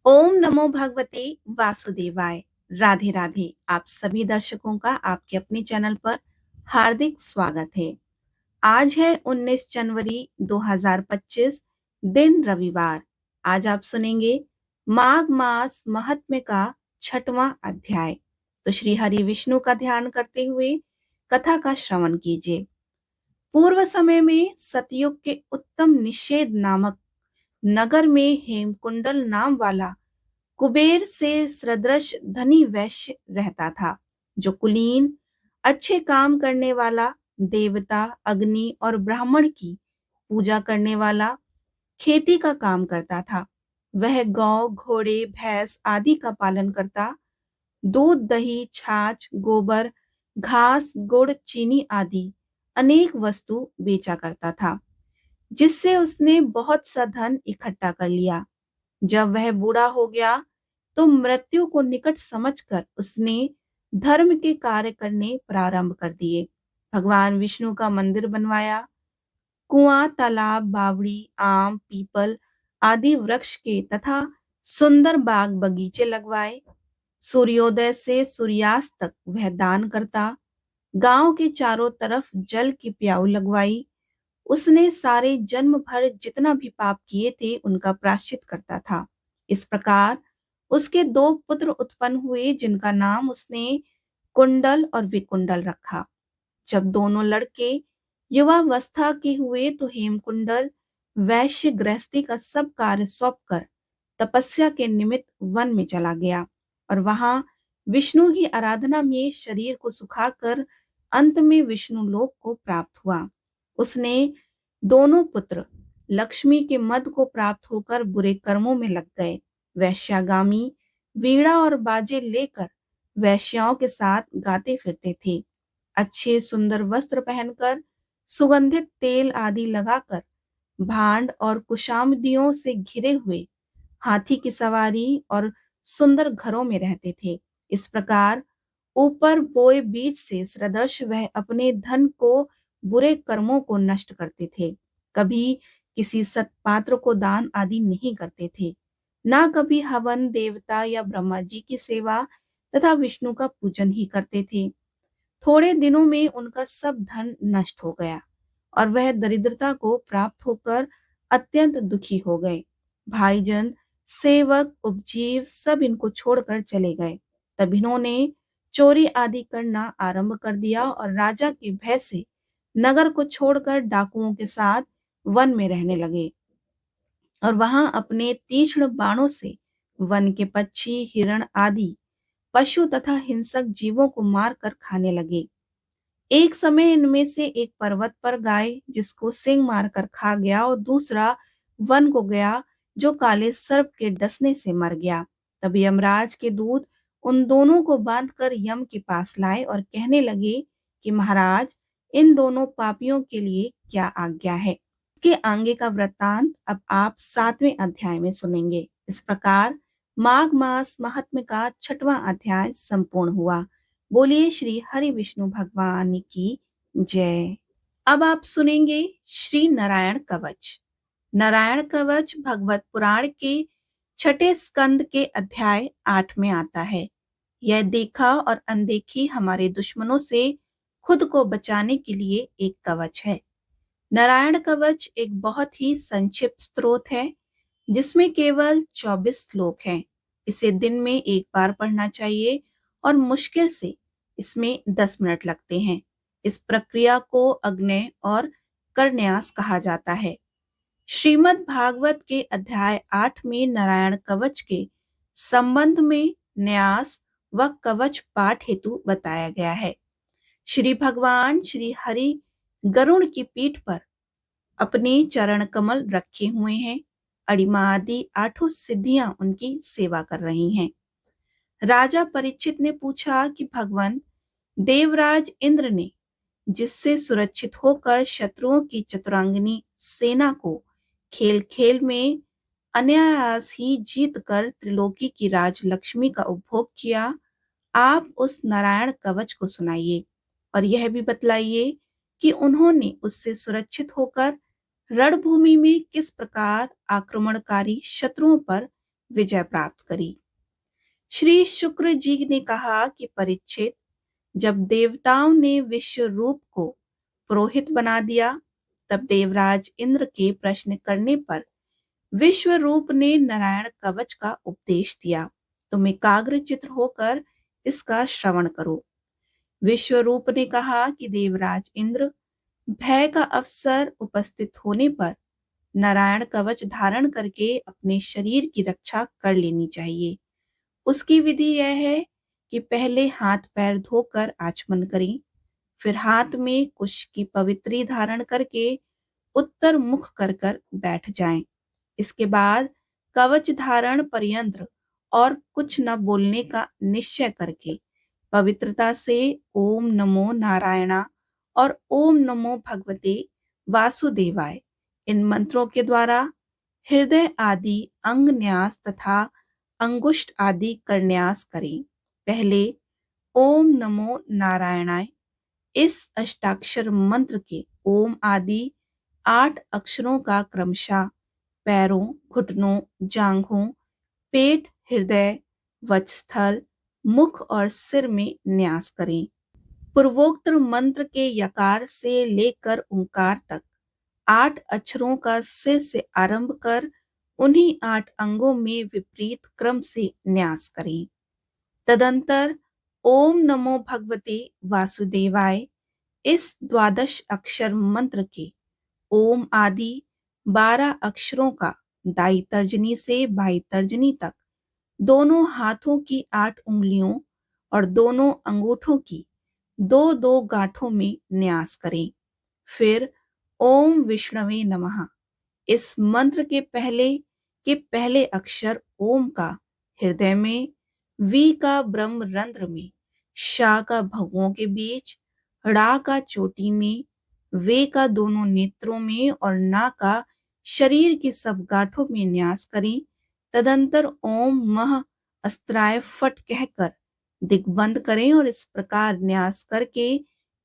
ओम नमो भगवते वासुदेवाय। राधे राधे। आप सभी दर्शकों का आपके अपने चैनल पर हार्दिक स्वागत है। आज है 19 जनवरी 2025, दिन रविवार। आज आप सुनेंगे माघ मास महात्म्य का 6वां अध्याय। तो श्री हरि विष्णु का ध्यान करते हुए कथा का श्रवण कीजिए। पूर्व समय में सतयुग के उत्तम निषेध नामक नगर में हेमकुंडल नाम वाला कुबेर से सदृश धनी वैश्य रहता था, जो कुलीन, अच्छे काम करने वाला, देवता, अग्नि और ब्राह्मण की पूजा करने वाला, खेती का काम करता था। वह गौ, घोड़े, भैंस आदि का पालन करता, दूध, दही, छाछ, गोबर, घास, गुड़, चीनी आदि अनेक वस्तु बेचा करता था, जिससे उसने बहुत सा धन इकट्ठा कर लिया। जब वह बूढ़ा हो गया तो मृत्यु को निकट समझकर उसने धर्म के कार्य करने प्रारंभ कर दिए। भगवान विष्णु का मंदिर बनवाया, कुआं, तालाब, बावड़ी, आम, पीपल आदि वृक्ष के तथा सुंदर बाग बगीचे लगवाए। सूर्योदय से सूर्यास्त तक वह दान करता। गांव के चारों तरफ जल की प्याऊ लगवाई। उसने सारे जन्म भर जितना भी पाप किए थे उनका प्रायश्चित करता था। इस प्रकार उसके 2 पुत्र उत्पन्न हुए, जिनका नाम उसने कुंडल और विकुंडल रखा। जब दोनों लड़के युवावस्था के हुए तो हेमकुंडल वैश्य गृहस्थी का सब कार्य सौंपकर तपस्या के निमित्त वन में चला गया और वहां विष्णु की आराधना में शरीर को सुखाकर अंत में विष्णु लोक को प्राप्त हुआ। उसने दोनों पुत्र लक्ष्मी के मद को प्राप्त होकर बुरे कर्मों में लग गए। वैश्यागामी वीणा और बाजे लेकर वैश्याओं के साथ गाते फिरते थे। अच्छे सुंदर वस्त्र पहनकर, सुगंधित तेल आदि लगाकर, भांड और कुशामदियों से घिरे हुए हाथी की सवारी और सुंदर घरों में रहते थे। इस प्रकार ऊपर बोए बीज से सदृश वह अपने धन को, बुरे कर्मों को नष्ट करते थे। कभी किसी सत्पात्र को दान आदि नहीं करते थे, ना कभी हवन, देवता या ब्रह्मा जी की सेवा तथा विष्णु का पूजन ही करते थे। थोड़े दिनों में उनका सब धन नष्ट हो गया और वह दरिद्रता को प्राप्त होकर अत्यंत दुखी हो गए। भाईजन, सेवक, उपजीव सब इनको छोड़कर चले गए। तब इन्होंने चोरी आदि करना आरंभ कर दिया और राजा के भय से नगर को छोड़कर डाकुओं के साथ वन में रहने लगे और वहां अपने तीक्ष्ण बाणों से वन के पक्षी, हिरण आदि पशु तथा हिंसक जीवों को मारकर खाने लगे। एक समय इनमें से एक पर्वत पर गाय, जिसको सिंह मारकर खा गया, और दूसरा वन को गया, जो काले सर्प के डसने से मर गया। तब यमराज के दूत उन दोनों को बांधकर यम के पास लाए और कहने लगे कि महाराज, इन दोनों पापियों के लिए क्या आज्ञा है। इसके आगे का वृत्तांत अब आप 7वें अध्याय में सुनेंगे। इस प्रकार माघ मास महात्म्य का 6वां अध्याय संपूर्ण हुआ। बोलिए श्री हरि विष्णु भगवान की जय। अब आप सुनेंगे श्री नारायण कवच। नारायण कवच भगवत पुराण के 6ठे स्कंद के अध्याय 8 में आता है। यह देखा और अनदेखी हमारे दुश्मनों से खुद को बचाने के लिए एक कवच है। नारायण कवच एक बहुत ही संक्षिप्त स्तोत्र है, जिसमें केवल 24 श्लोक हैं। इसे दिन में एक बार पढ़ना चाहिए और मुश्किल से इसमें 10 मिनट लगते हैं। इस प्रक्रिया को अग्नय और करन्यास कहा जाता है। श्रीमद् भागवत के अध्याय 8 में नारायण कवच के संबंध में न्यास व कवच पाठ हेतु बताया गया है। श्री भगवान श्री हरि गरुड़ की पीठ पर अपने चरण कमल रखे हुए हैं। अड़िमा आदि 8 सिद्धियां उनकी सेवा कर रही हैं। राजा परीक्षित ने पूछा कि भगवान, देवराज इंद्र ने जिससे सुरक्षित होकर शत्रुओं की चतुरांगिनी सेना को खेल खेल में अनायास ही जीत कर त्रिलोकी की राज लक्ष्मी का उपभोग किया, आप उस नारायण कवच को सुनाइए और यह भी बतलाइए कि उन्होंने उससे सुरक्षित होकर रणभूमि में किस प्रकार आक्रमणकारी शत्रुओं पर विजय प्राप्त करी। श्री शुक्र जी ने कहा कि परीक्षित, जब देवताओं ने विश्व रूप को पुरोहित बना दिया, तब देवराज इंद्र के प्रश्न करने पर विश्व रूप ने नारायण कवच का उपदेश दिया। तुम एकाग्र चित्र होकर इसका श्रवण करो। विश्व रूप ने कहा कि देवराज इंद्र, भय का अवसर उपस्थित होने पर नारायण कवच धारण करके अपने शरीर की रक्षा कर लेनी चाहिए। उसकी विधि यह है कि पहले हाथ पैर धोकर आचमन करें, फिर हाथ में कुश की पवित्री धारण करके उत्तर मुख कर कर बैठ जाएं। इसके बाद कवच धारण पर्यंत और कुछ न बोलने का निश्चय करके पवित्रता से ओम नमो नारायणा और ओम नमो भगवते वासुदेवाय इन मंत्रों के द्वारा हृदय आदि अंग न्यास तथा अंगुष्ठ आदि करन्यास करें। पहले ओम नमो नारायणाय इस अष्टाक्षर मंत्र के ओम आदि 8 अक्षरों का क्रमशः पैरों, घुटनों, जांघों, पेट, हृदय, वक्षस्थल, मुख और सिर में न्यास करें। पूर्वोक्त मंत्र के यकार से लेकर ओंकार तक 8 अक्षरों का सिर से आरंभ कर उन्हीं 8 अंगों में विपरीत क्रम से न्यास करें। तदंतर ओम नमो भगवते वासुदेवाय इस द्वादश अक्षर मंत्र के ओम आदि 12 अक्षरों का दाई तर्जनी से बाई तर्जनी तक दोनों हाथों की 8 उंगलियों और दोनों अंगूठों की 2-2 गांठों में न्यास करें। फिर ओम विष्णवे नमः इस मंत्र के पहले अक्षर ओम का हृदय में, वी का ब्रह्म रंध्र में, शा का भगों के बीच, ड़ा का चोटी में, वे का दोनों नेत्रों में और ना का शरीर की सब गांठों में न्यास करें। तदंतर ओम मह अस्त्राय फट कहकर दिग्बंध करें और इस प्रकार न्यास करके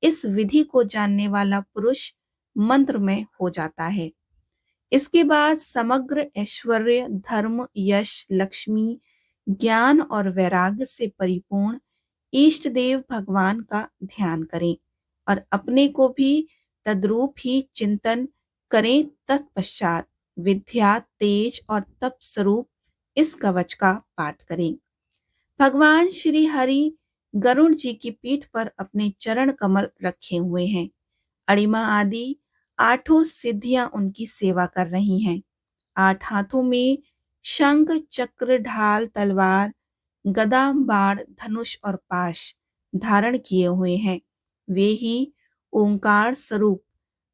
इस विधि को जानने वाला पुरुष मंत्र में हो जाता है। इसके बाद समग्र ऐश्वर्य, धर्म, यश, लक्ष्मी, ज्ञान और वैराग्य से परिपूर्ण इष्ट देव भगवान का ध्यान करें और अपने को भी तद्रूप ही चिंतन करें। तत्पश्चात विद्या, तेज और तप स्वरूप इस कवच का पाठ करें। भगवान श्री हरि गरुड़ जी की पीठ पर अपने चरण कमल रखे हुए हैं। अणिमा आदि 8 सिद्धियां उनकी सेवा कर रही हैं। 8 हाथों में शंख, चक्र, ढाल, तलवार, गदा, बाण, धनुष और पाश धारण किए हुए हैं। वे ही ओंकार स्वरूप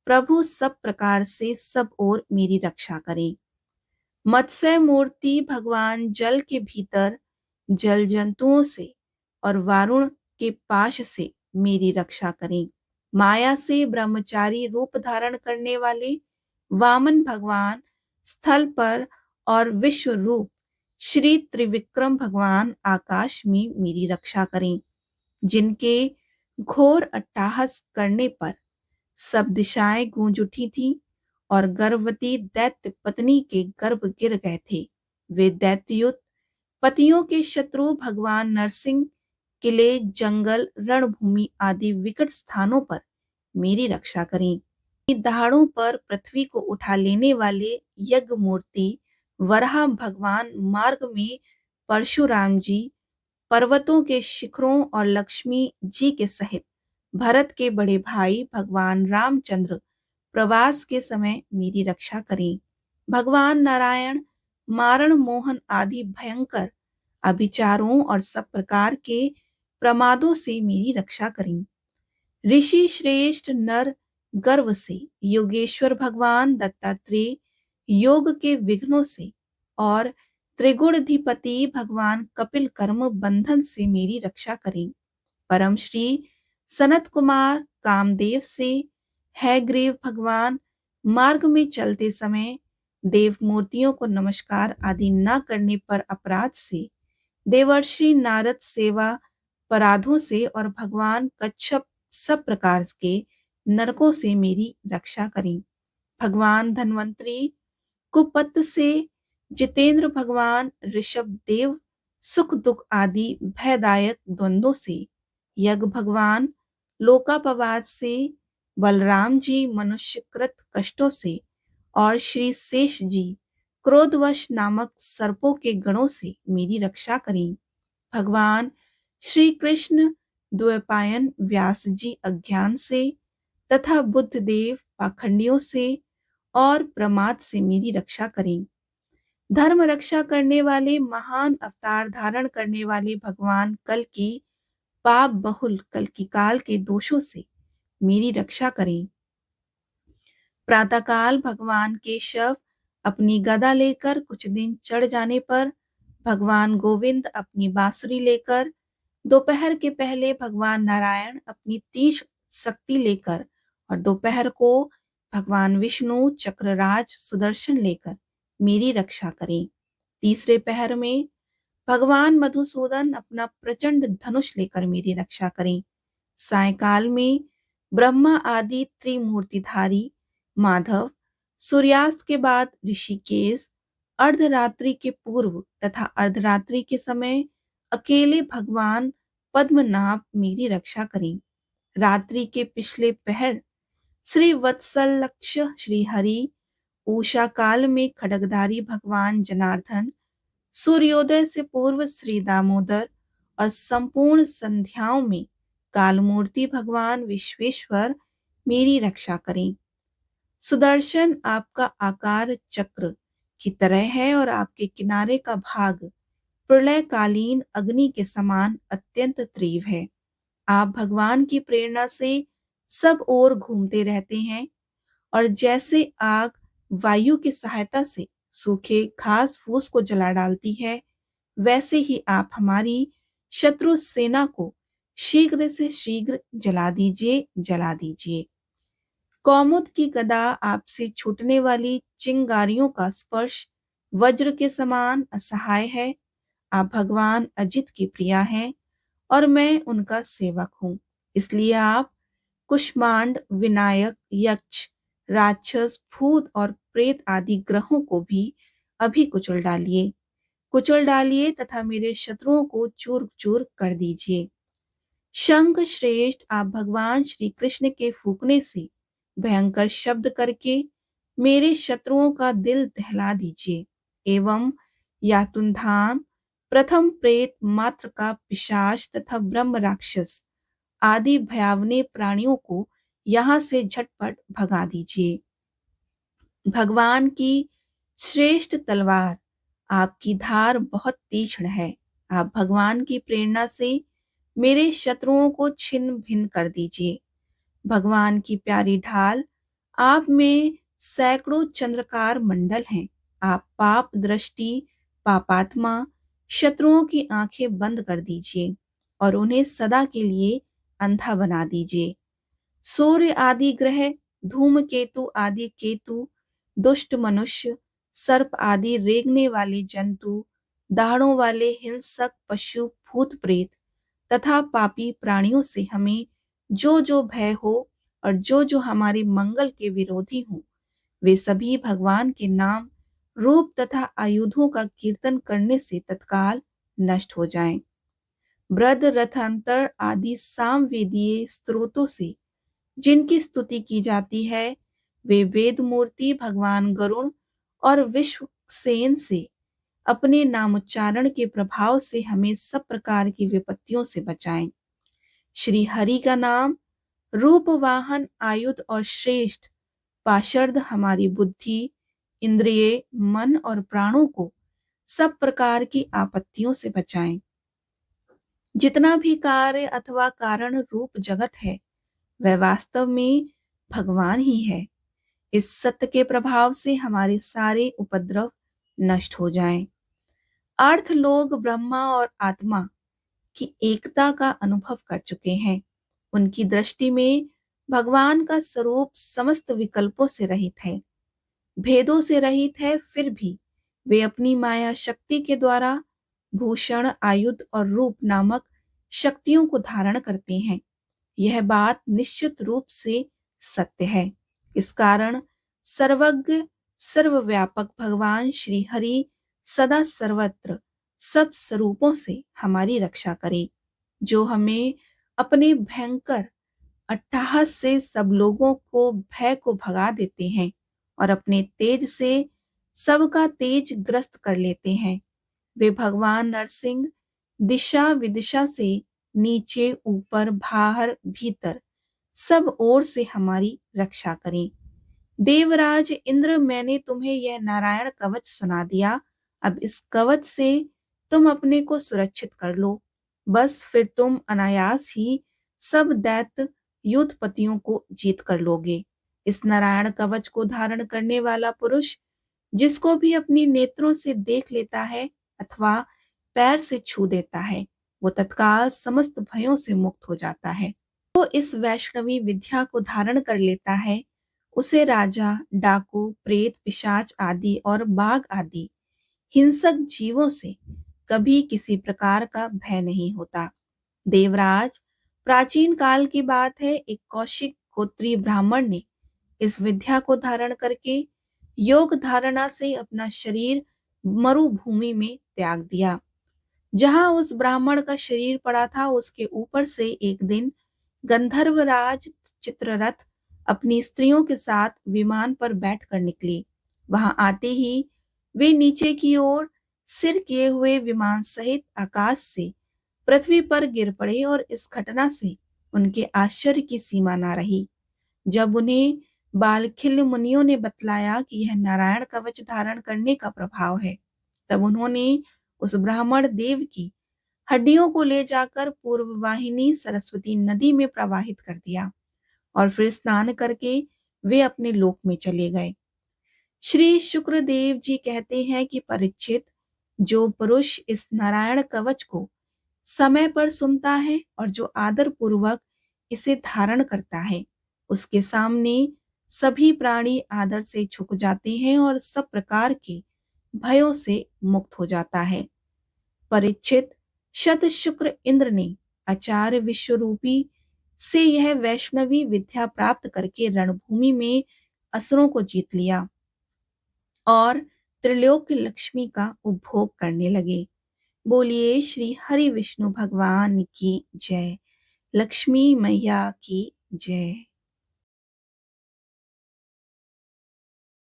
प्रभु सब प्रकार से सब ओर मेरी रक्षा करें। मत्स्य मूर्ति भगवान जल के भीतर जल जंतुओं से और वारुण के पाश से मेरी रक्षा करें। माया से ब्रह्मचारी रूप धारण करने वाले वामन भगवान स्थल पर और विश्व रूप श्री त्रिविक्रम भगवान आकाश में मेरी रक्षा करें। जिनके घोर अट्टहास करने पर सब दिशाएं गूंज उठी थी और गर्भवती दैत्य पत्नी के गर्भ गिर गए थे। वे दैत्युत पतियों के शत्रु भगवान नरसिंह किले, जंगल, रणभूमि आदि विकट स्थानों पर मेरी रक्षा करें। दहाड़ों पर पृथ्वी को उठा लेने वाले यज्ञ मूर्ति वराह भगवान मार्ग में परशुराम जी, पर्वतों के शिखरों और लक्ष्मी जी के सहित भरत के बड़े भाई भगवान रामचंद्र प्रवास के समय मेरी रक्षा करें। भगवान नारायण मारण मोहन आदि भयंकर अभिचारों और सब प्रकार के प्रमादों से मेरी रक्षा करें। ऋषि श्रेष्ठ नर गर्व से योगेश्वर भगवान दत्तात्रेय योग के विघ्नों से और त्रिगुणाधिपति भगवान कपिल कर्म बंधन से मेरी रक्षा करें। परम श्री सनत कुमार कामदेव से हैग्रीव भगवान मार्ग में चलते समय देव मूर्तियों को नमस्कार आदि न करने पर अपराध से, देवर्षि नारद सेवा अपराधों से और भगवान कच्छप सब प्रकार के नरकों से मेरी रक्षा करें। भगवान धन्वंतरी कुपत से जितेंद्र भगवान ऋषभ देव सुख दुख आदि भयदायक द्वंद्वों से, यज्ञ भगवान लोकापवाद से, बलराम जी मनुष्यकृत कष्टों से और श्री शेष जी क्रोधवश नामक सर्पों के गणों से मेरी रक्षा करें। भगवान श्री कृष्ण द्वैपायन व्यास जी अज्ञान से तथा बुद्ध देव पाखंडियों से और प्रमाद से मेरी रक्षा करें। धर्म रक्षा करने वाले महान अवतार धारण करने वाले भगवान कल की पाप बहुल कल की काल के दोषों से मेरी रक्षा करें। प्रातःकाल भगवान केशव अपनी गदा लेकर कुछ दिन चढ़ जाने पर भगवान गोविंद अपनी बांसुरी लेकर, दोपहर के पहले भगवान नारायण अपनी तीक्ष्ण शक्ति लेकर और दोपहर को भगवान विष्णु चक्रराज सुदर्शन लेकर मेरी रक्षा करें। तीसरे पहर में भगवान मधुसूदन अपना प्रचंड धनुष लेकर मेरी रक्षा करें। सायकाल में ब्रह्मा आदि त्रिमूर्तिधारी माधव, सूर्यास्त के बाद ऋषिकेश, अर्धरात्रि के पूर्व तथा अर्धरात्रि के समय अकेले भगवान पद्मनाभ मेरी रक्षा करें। रात्रि के पिछले पहर श्री वत्सलक्ष श्री हरि, उषा काल में खड्गधारी भगवान जनार्दन, सूर्योदय से पूर्व श्री दामोदर और संपूर्ण संध्याओं में कालमूर्ति भगवान विश्वेश्वर मेरी रक्षा करें। सुदर्शन आपका आकार चक्र की तरह है और आपके किनारे का भाग प्रलयकालीन अग्नि के समान अत्यंत तीव्र है। आप भगवान की प्रेरणा से सब ओर घूमते रहते हैं और जैसे आग वायु की सहायता से सूखे घास फूस को जला डालती है, वैसे ही आप हमारी शत्रु सेना को शीघ्र से शीघ्र जला दीजिए। कौमुद की गदा आपसे छूटने वाली चिंगारियों का स्पर्श वज्र के समान असहाय है। आप भगवान अजित की प्रिया हैं और मैं उनका सेवक हूँ। इसलिए आप कुष्मांड, विनायक, यक्ष, राक्षस, भूत और प्रेत आदि ग्रहों को भी अभी कुचल डालिए तथा मेरे शत्रुओं को चूर चूर कर दीजिए। शंख श्रेष्ठ, आप भगवान श्री कृष्ण के फूकने से भयंकर शब्द करके मेरे शत्रुओं का दिल दहला दीजिए एवं यातुन्धाम, प्रथम प्रेत मात्र का पिशाच तथा ब्रह्म राक्षस आदि भयावने प्राणियों को यहां से झटपट भगा दीजिए। भगवान की श्रेष्ठ तलवार, आपकी धार बहुत तीक्ष्ण है। आप भगवान की प्रेरणा से मेरे शत्रुओं को छिन्न भिन्न कर दीजिए। भगवान की प्यारी ढाल, आप में सैकड़ों चंद्रकार मंडल हैं। आप पाप दृष्टि, पापात्मा शत्रुओं की आंखें बंद कर दीजिए और उन्हें सदा के लिए अंधा बना दीजिए। सूर्य आदि ग्रह, धूमकेतु आदि केतु, दुष्ट मनुष्य, सर्प आदि रेंगने वाले जंतु, दाढ़ों वाले हिंसक पशु, भूत प्रेत तथा पापी प्राणियों से हमें जो जो भय हो और जो जो हमारे मंगल के विरोधी हों, वे सभी भगवान के नाम, रूप तथा आयुधों का कीर्तन करने से तत्काल नष्ट हो जाएं। ब्रद रथांतर आदि सामवेदीय स्त्रोतों से जिनकी स्तुति की जाती है, वे वेद मूर्ति भगवान गरुण और विश्वसेन से अपने नामोच्चारण के प्रभाव से हमें सब प्रकार की विपत्तियों से बचाएं। श्री हरि का नाम, रूप, वाहन, आयुध और श्रेष्ठ पाशर्द हमारी बुद्धि, इंद्रिय, मन और प्राणों को सब प्रकार की आपत्तियों से बचाएं। जितना भी कार्य अथवा कारण रूप जगत है, वह वास्तव में भगवान ही है। इस सत्य के प्रभाव से हमारे सारे उपद्रव नष्ट हो जाएं। अर्थ लोग ब्रह्मा और आत्मा की एकता का अनुभव कर चुके हैं। उनकी दृष्टि में भगवान का स्वरूप समस्त विकल्पों से रहित है, भेदों से रहित है, फिर भी वे अपनी माया शक्ति के द्वारा भूषण, आयुध और रूप नामक शक्तियों को धारण करते हैं। यह बात निश्चित रूप से सत्य है। इस कारण सर्वज्ञ, सर्वव्यापक भगवान श्री हरि सदा सर्वत्र सब स्वरूपों से हमारी रक्षा करे, जो हमें अपने भयंकर अट्टहास से सब लोगों को भय को भगा देते हैं और अपने तेज से सबका तेज ग्रस्त कर लेते हैं। वे भगवान नरसिंह दिशा विदिशा से नीचे ऊपर बाहर भीतर सब ओर से हमारी रक्षा करें। देवराज इंद्र, मैंने तुम्हें यह नारायण कवच सुना दिया। अब इस कवच से तुम अपने को सुरक्षित कर लो। बस फिर तुम अनायास ही सब दैत्य युद्धपतियों को जीत कर लोगे। इस नारायण कवच को धारण करने वाला पुरुष जिसको भी अपनी नेत्रों से देख लेता है अथवा पैर से छू देता है, वो तत्काल समस्त भयों से मुक्त हो जाता है। तो इस वैष्णवी विद्या को धारण कर लेता है, उसे राजा, डाकू, प्रेत, पिशाच आदि और बाघ आदि हिंसक जीवों से कभी किसी प्रकार का भय नहीं होता। देवराज, प्राचीन काल की बात है, एक कौशिक गोत्रीय ब्राह्मण ने इस विद्या को धारण करके योग धारणा से अपना शरीर मरुभूमि में त्याग दिया। जहां उस ब्राह्मण का शरीर पड़ा था, उसके ऊपर से एक दिन गंधर्वराज चित्ररथ अपनी स्त्रियों के साथ विमान पर बैठकर निकले। वहां आते ही वे नीचे की ओर सिर किए हुए विमान सहित आकाश से पृथ्वी पर गिर पड़े और इस घटना से उनके आश्चर्य की सीमा ना रही। जब उन्हें बालखिल्य मुनियों ने बतलाया कि यह नारायण कवच धारण करने का प्रभाव है, तब उन्होंने उस ब्राह्मण देव की हड्डियों को ले जाकर पूर्व वाहिनी सरस्वती नदी में प्रवाहित कर दिया और फिर स्नान करके वे अपने लोक में चले गए। श्री शुक्रदेव जी कहते हैं कि परीक्षित, जो पुरुष इस नारायण कवच को समय पर सुनता है और जो आदर पूर्वक इसे धारण करता है, उसके सामने सभी प्राणी आदर से झुक जाते हैं और सब प्रकार के भयों से मुक्त हो जाता है। परीक्षित, शत शुक्र इंद्र ने आचार्य विश्वरूपी से यह वैष्णवी विद्या प्राप्त करके रणभूमि में असुरों को जीत लिया और त्रिलोक लक्ष्मी का उपभोग करने लगे। बोलिए श्री हरि विष्णु भगवान की जय। लक्ष्मी मैया की जय।